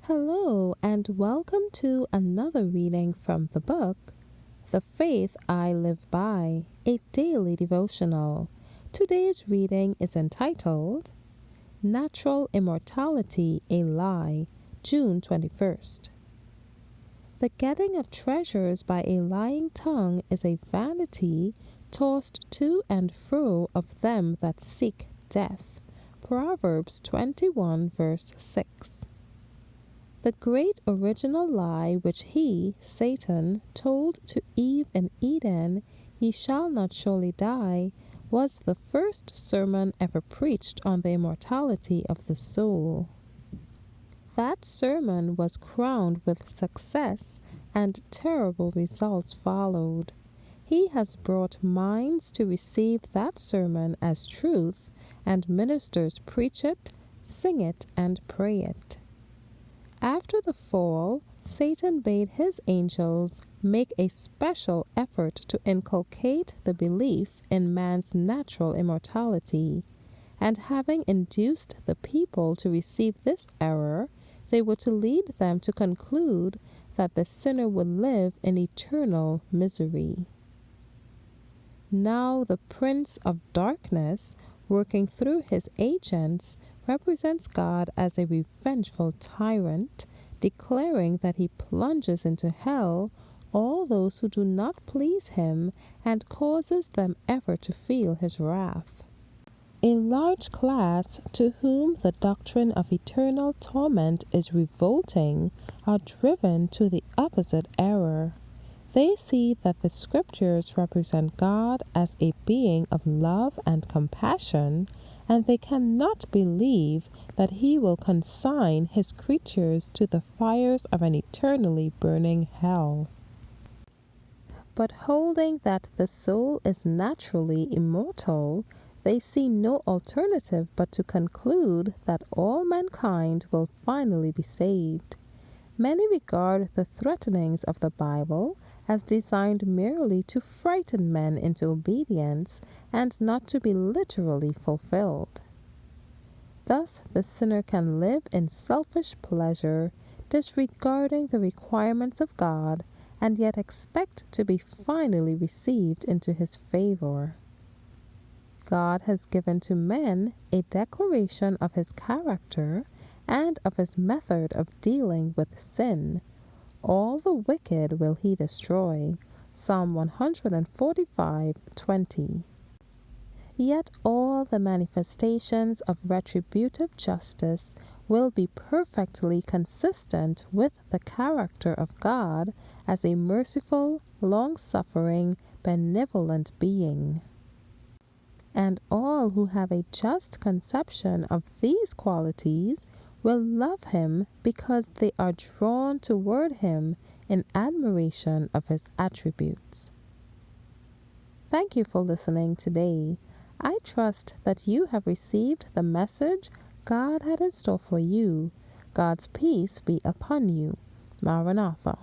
Hello, and welcome to another reading from the book, The Faith I Live By, a daily devotional. Today's reading is entitled, Natural Immortality, a Lie, June 21st. The getting of treasures by a lying tongue is a vanity tossed to and fro of them that seek death. Proverbs 21 verse 6. The great original lie which he, Satan, told to Eve in Eden, "Ye shall not surely die," was the first sermon ever preached on the immortality of the soul. That sermon was crowned with success, and terrible results followed. He has brought minds to receive that sermon as truth, and ministers preach it, sing it, and pray it. After the fall, Satan bade his angels make a special effort to inculcate the belief in man's natural immortality, and having induced the people to receive this error, they were to lead them to conclude that the sinner would live in eternal misery. Now the prince of darkness, working through his agents, represents God as a revengeful tyrant, declaring that he plunges into hell all those who do not please him and causes them ever to feel his wrath. A large class to whom the doctrine of eternal torment is revolting are driven to the opposite error. They see that the scriptures represent God as a being of love and compassion, and they cannot believe that he will consign his creatures to the fires of an eternally burning hell. But holding that the soul is naturally immortal, they see no alternative but to conclude that all mankind will finally be saved. Many regard the threatenings of the Bible as designed merely to frighten men into obedience and not to be literally fulfilled. Thus, the sinner can live in selfish pleasure, disregarding the requirements of God, and yet expect to be finally received into his favor. God has given to men a declaration of his character and of his method of dealing with sin. All the wicked will he destroy. Psalm 145:20. Yet all the manifestations of retributive justice will be perfectly consistent with the character of God as a merciful, long-suffering, benevolent being. And all who have a just conception of these qualities will love him because they are drawn toward him in admiration of his attributes. Thank you for listening today. I trust that you have received the message God had in store for you. God's peace be upon you. Maranatha.